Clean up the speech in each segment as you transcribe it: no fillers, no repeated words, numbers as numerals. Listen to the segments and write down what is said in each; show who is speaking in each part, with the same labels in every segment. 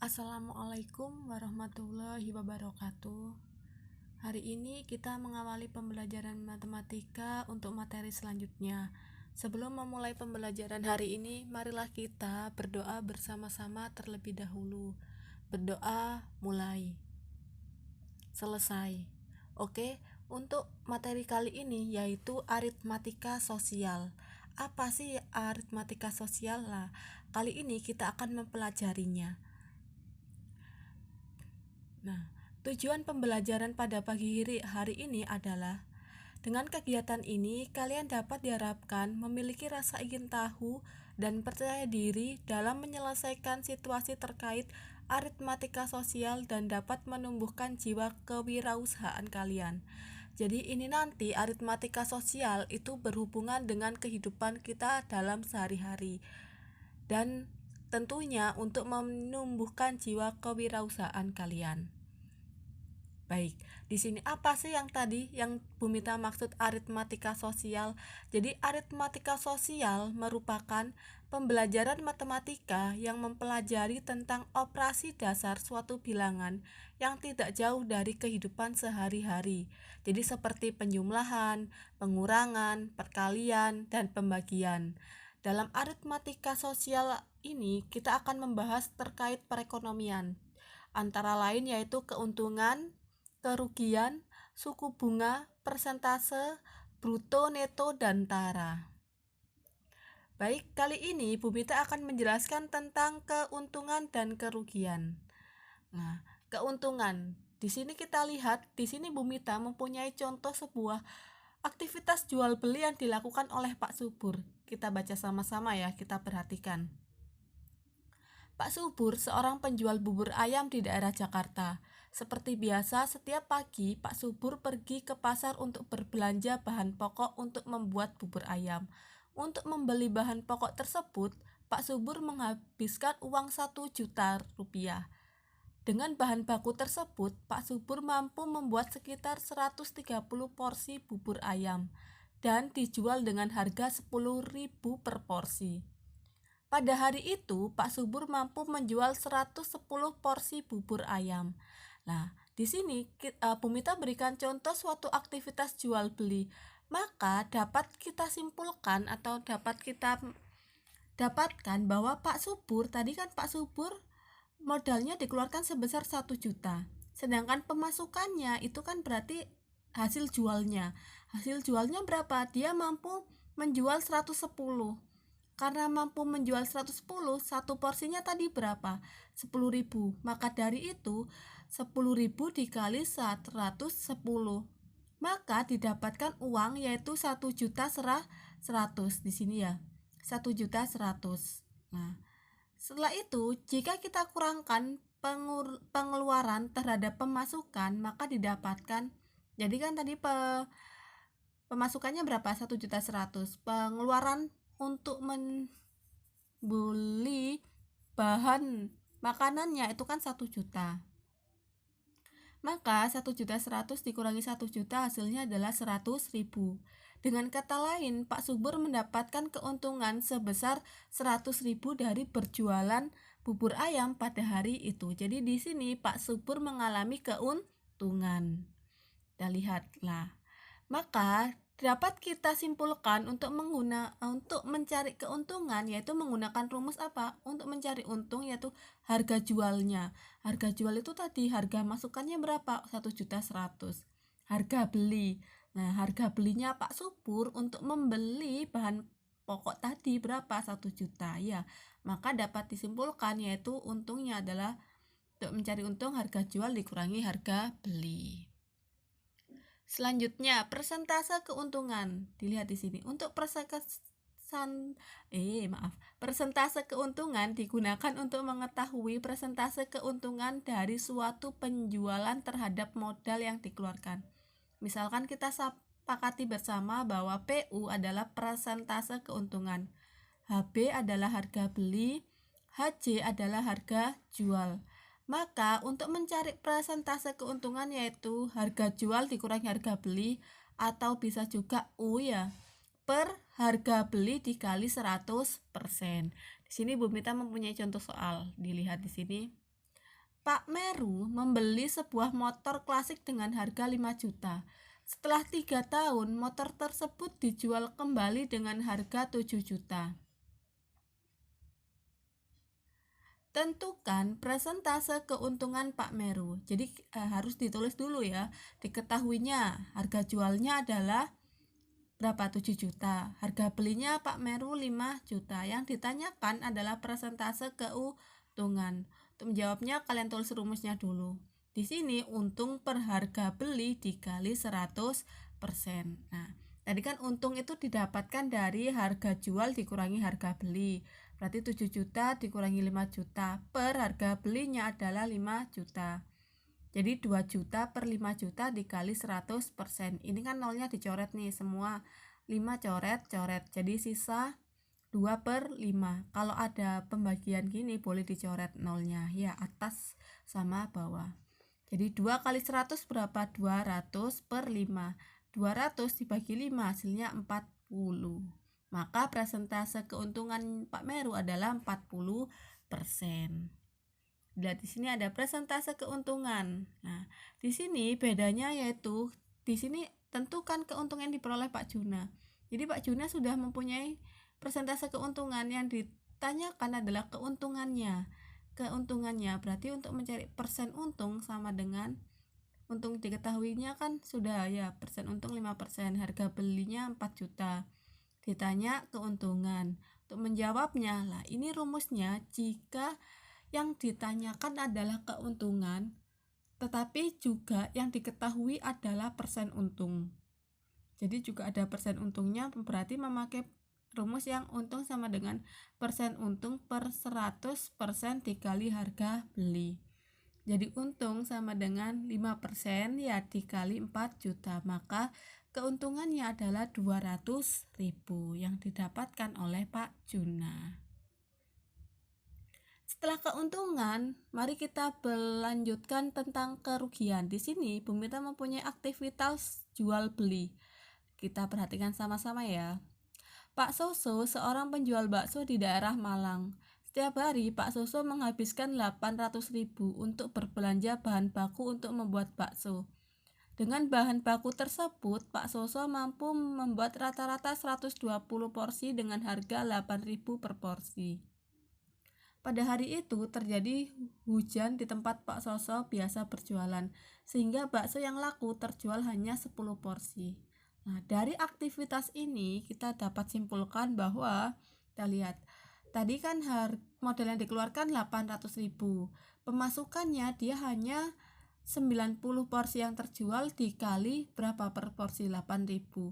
Speaker 1: Assalamualaikum warahmatullahi wabarakatuh. Hari ini kita mengawali pembelajaran matematika untuk materi selanjutnya. Sebelum memulai pembelajaran hari ini, marilah kita berdoa bersama-sama terlebih dahulu. Berdoa mulai. Selesai. Oke, untuk materi kali ini yaitu aritmatika sosial. Apa sih aritmatika sosial? Nah, kali ini kita akan mempelajarinya. Nah, tujuan pembelajaran pada pagi hari ini adalah dengan kegiatan ini kalian dapat diharapkan memiliki rasa ingin tahu dan percaya diri dalam menyelesaikan situasi terkait aritmatika sosial dan dapat menumbuhkan jiwa kewirausahaan kalian. Jadi ini nanti aritmatika sosial itu berhubungan dengan kehidupan kita dalam sehari-hari dan tentunya untuk menumbuhkan jiwa kewirausahaan kalian. Baik, di sini apa sih yang Bumita maksud aritmatika sosial? Jadi aritmatika sosial merupakan pembelajaran matematika yang mempelajari tentang operasi dasar suatu bilangan yang tidak jauh dari kehidupan sehari-hari. Jadi seperti penjumlahan, pengurangan, perkalian, dan pembagian. Dalam aritmatika sosial ini kita akan membahas terkait perekonomian, antara lain yaitu keuntungan, kerugian, suku bunga, persentase, bruto, neto, dan tara. Baik, kali ini Bumita akan menjelaskan tentang keuntungan dan kerugian. Nah, keuntungan. Di sini kita lihat, di sini Bumita mempunyai contoh sebuah aktivitas jual beli yang dilakukan oleh Pak Subur. Kita baca sama-sama ya, kita perhatikan. Pak Subur seorang penjual bubur ayam di daerah Jakarta. Seperti biasa, setiap pagi Pak Subur pergi ke pasar untuk berbelanja bahan pokok untuk membuat bubur ayam. Untuk membeli bahan pokok tersebut, Pak Subur menghabiskan uang 1 juta rupiah. Dengan bahan baku tersebut, Pak Subur mampu membuat sekitar 130 porsi bubur ayam dan dijual dengan harga 10.000 per porsi. Pada hari itu, Pak Subur mampu menjual 110 porsi bubur ayam. Nah, di sini Bumita berikan contoh suatu aktivitas jual beli. Maka dapat kita simpulkan atau dapat kita dapatkan bahwa Pak Subur, tadi kan Pak Subur modalnya dikeluarkan sebesar 1 juta. Sedangkan pemasukannya itu kan berarti hasil jualnya. Hasil jualnya berapa? Dia mampu menjual 110. Karena mampu menjual 110, satu porsinya tadi berapa? 10.000. Maka dari itu 10.000 dikali 110. Maka didapatkan uang yaitu 1.100.000 di sini ya. 1.100.000. Nah, setelah itu jika kita kurangkan pengeluaran terhadap pemasukan, maka didapatkan, jadi kan tadi pemasukannya berapa? 1.100.000. Pengeluaran untuk membeli bahan makanannya itu kan 1 juta. Maka 1.100.000 dikurangi 1 juta hasilnya adalah 100.000. Dengan kata lain, Pak Subur mendapatkan keuntungan sebesar 100.000 dari berjualan bubur ayam pada hari itu. Jadi di sini Pak Subur mengalami keuntungan. Kita lihatlah. Maka dapat kita simpulkan untuk mencari keuntungan yaitu menggunakan rumus apa? Untuk mencari untung yaitu harga jualnya. Harga jual itu tadi harga masukannya berapa? 1.100.000. Harga beli. Nah, harga belinya Pak Subur untuk membeli bahan pokok tadi berapa? 1 juta ya. Maka dapat disimpulkan yaitu untungnya adalah untuk mencari untung harga jual dikurangi harga beli. Selanjutnya, persentase keuntungan. Dilihat di sini. Untuk persentase keuntungan digunakan untuk mengetahui persentase keuntungan dari suatu penjualan terhadap modal yang dikeluarkan. Misalkan kita sepakati bersama bahwa PU adalah persentase keuntungan, HB adalah harga beli, HJ adalah harga jual. Maka untuk mencari persentase keuntungan yaitu harga jual dikurangi harga beli, atau bisa juga U ya, per harga beli dikali 100%. Di sini Bumita mempunyai contoh soal. Dilihat di sini. Pak Meru membeli sebuah motor klasik dengan harga 5 juta. Setelah 3 tahun, motor tersebut dijual kembali dengan harga 7 juta. Tentukan persentase keuntungan Pak Meru. Jadi harus ditulis dulu ya. Diketahuinya harga jualnya adalah berapa? 7 juta. Harga belinya Pak Meru 5 juta. Yang ditanyakan adalah persentase keuntungan. Untuk menjawabnya kalian tulis rumusnya dulu. Di sini untung per harga beli dikali 100%. Nah, tadi kan untung itu didapatkan dari harga jual dikurangi harga beli. Berarti 7 juta dikurangi 5 juta per harga belinya adalah 5 juta. Jadi 2 juta per 5 juta dikali 100%. Ini kan nolnya dicoret nih semua. 5 coret. Jadi sisa 2 per 5. Kalau ada pembagian gini boleh dicoret nolnya. Ya atas sama bawah. Jadi 2 kali 100 berapa? 200 per 5. 200 dibagi 5 hasilnya 40. Maka persentase keuntungan Pak Meru adalah 40%. Lihat di sini ada persentase keuntungan. Nah, di sini bedanya yaitu di sini tentukan keuntungan yang diperoleh Pak Juna. Jadi Pak Juna sudah mempunyai persentase keuntungan, yang ditanyakan adalah keuntungannya. Keuntungannya berarti untuk mencari persen untung sama dengan untung diketahuinya kan sudah ya, persen untung 5%, harga belinya 4 juta. Ditanya keuntungan. Untuk menjawabnya lah, ini rumusnya jika yang ditanyakan adalah keuntungan, tetapi juga yang diketahui adalah persen untung. Jadi juga ada persen untungnya, berarti memakai rumus yang untung sama dengan persen untung per 100% dikali harga beli. Jadi untung sama dengan 5% ya dikali 4 juta, maka keuntungannya adalah 200.000 yang didapatkan oleh Pak Juna. Setelah keuntungan, mari kita melanjutkan tentang kerugian. Di sini Bu Mita mempunyai aktivitas jual beli. Kita perhatikan sama-sama ya. Pak Soso seorang penjual bakso di daerah Malang. Setiap hari Pak Soso menghabiskan 800.000 untuk berbelanja bahan baku untuk membuat bakso. Dengan bahan baku tersebut, Pak Soso mampu membuat rata-rata 120 porsi dengan harga 8.000 per porsi. Pada hari itu terjadi hujan di tempat Pak Soso biasa berjualan, sehingga bakso yang laku terjual hanya 10 porsi. Nah, dari aktivitas ini kita dapat simpulkan bahwa kita lihat tadi kan modal yang dikeluarkan 800.000. Pemasukannya dia hanya 90 porsi yang terjual dikali berapa per porsi? 8.000.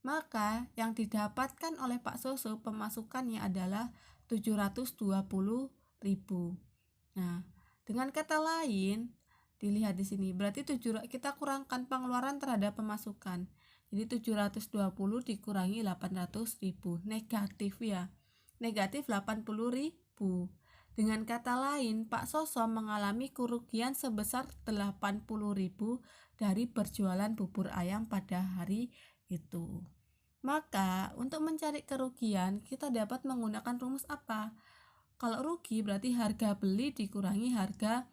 Speaker 1: Maka yang didapatkan oleh Pak Soso pemasukannya adalah 720.000. Nah, dengan kata lain dilihat di sini berarti kita kurangkan pengeluaran terhadap pemasukan. Jadi 720 dikurangi 800.000, negatif ya. Negatif 80.000. Dengan kata lain, Pak Soso mengalami kerugian sebesar 80.000 dari berjualan bubur ayam pada hari itu. Maka untuk mencari kerugian kita dapat menggunakan rumus apa? Kalau rugi berarti harga beli dikurangi harga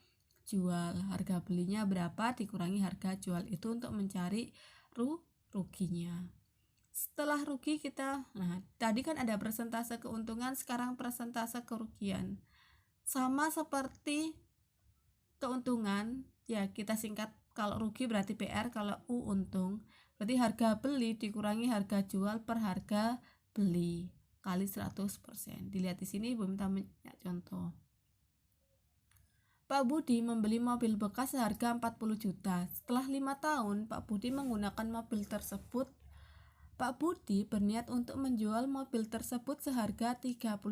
Speaker 1: jual. Harga belinya berapa dikurangi harga jual, itu untuk mencari ruginya. Setelah rugi tadi kan ada persentase keuntungan, sekarang persentase kerugian. Sama seperti keuntungan ya, kita singkat, kalau rugi berarti PR, kalau untung berarti harga beli dikurangi harga jual per harga beli kali 100%. Dilihat di sini Bu Mita contoh. Pak Budi membeli mobil bekas seharga 40 juta. Setelah 5 tahun Pak Budi menggunakan mobil tersebut. Pak Budi berniat untuk menjual mobil tersebut seharga 38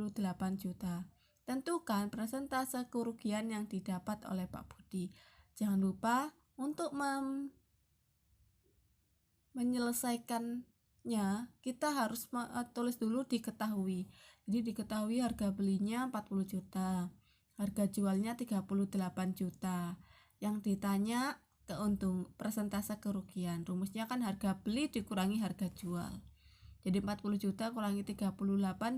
Speaker 1: juta. Tentukan persentase kerugian yang didapat oleh Pak Budi. Jangan lupa untuk menyelesaikannya kita harus tulis dulu diketahui. Jadi diketahui harga belinya 40 juta, harga jualnya 38 juta. Yang ditanya persentase kerugian. Rumusnya kan harga beli dikurangi harga jual. Jadi 40 juta kurangi 38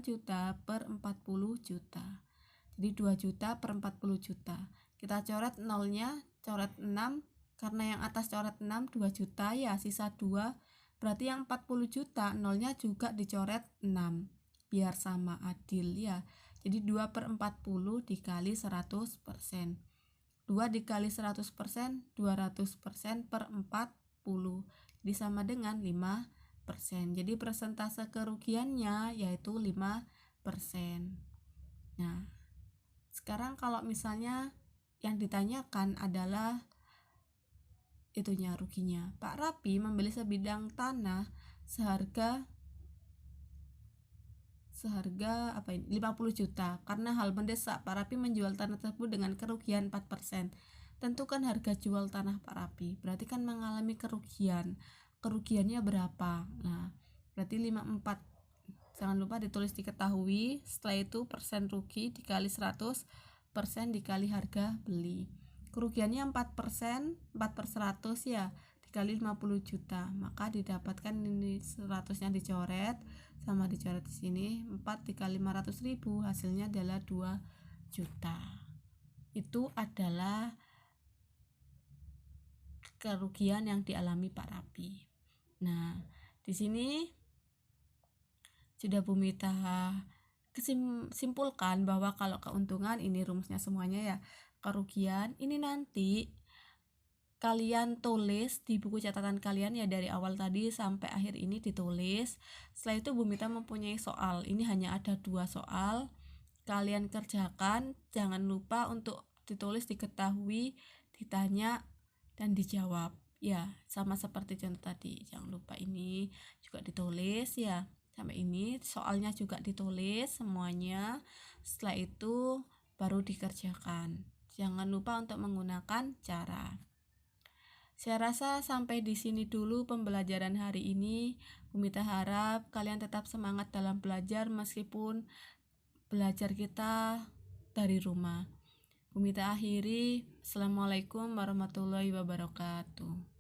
Speaker 1: juta per 40 juta. Jadi 2 juta per 40 juta. Kita coret nolnya, coret 6, karena yang atas coret 6 2 juta ya, sisa 2, berarti yang 40 juta nolnya juga dicoret 6 biar sama adil ya. Jadi 2/40 dikali 100%. 2 dikali 100%, 200% per 40, jadi sama dengan 5%. Jadi persentase kerugiannya yaitu 5%. Nah, sekarang kalau misalnya yang ditanyakan adalah itunya, ruginya. Pak Rapi membeli sebidang tanah seharga 50 juta. Karena hal mendesak, Pak Rapi menjual tanah tersebut dengan kerugian 4%. Tentukan harga jual tanah Pak Rapi. Berarti kan mengalami kerugian. Kerugiannya berapa? Nah, berarti 54. Jangan lupa ditulis diketahui. Setelah itu persen rugi dikali 100%, dikali harga beli. Kerugiannya 4%, 4/100 ya, dikali 50 juta. Maka didapatkan ini 100-nya dicoret sama dicoret di sini, 4 dikali 500.000, hasilnya adalah 2 juta. Itu adalah kerugian yang dialami Pak Rapi. Nah, di sini sudah Bu Mita simpulkan bahwa kalau keuntungan ini rumusnya semuanya ya, kerugian ini nanti kalian tulis di buku catatan kalian ya, dari awal tadi sampai akhir ini ditulis. Setelah itu Bu Mita mempunyai soal, ini hanya ada 2 soal, kalian kerjakan, jangan lupa untuk ditulis, diketahui, ditanya, dan dijawab ya, sama seperti contoh tadi. Jangan lupa ini juga ditulis ya, sampai ini soalnya juga ditulis semuanya. Setelah itu baru dikerjakan, jangan lupa untuk menggunakan cara. Saya rasa sampai di sini dulu pembelajaran hari ini. Bu Mita harap kalian tetap semangat dalam belajar meskipun belajar kita dari rumah. Bu Mita akhiri. Assalamualaikum warahmatullahi wabarakatuh.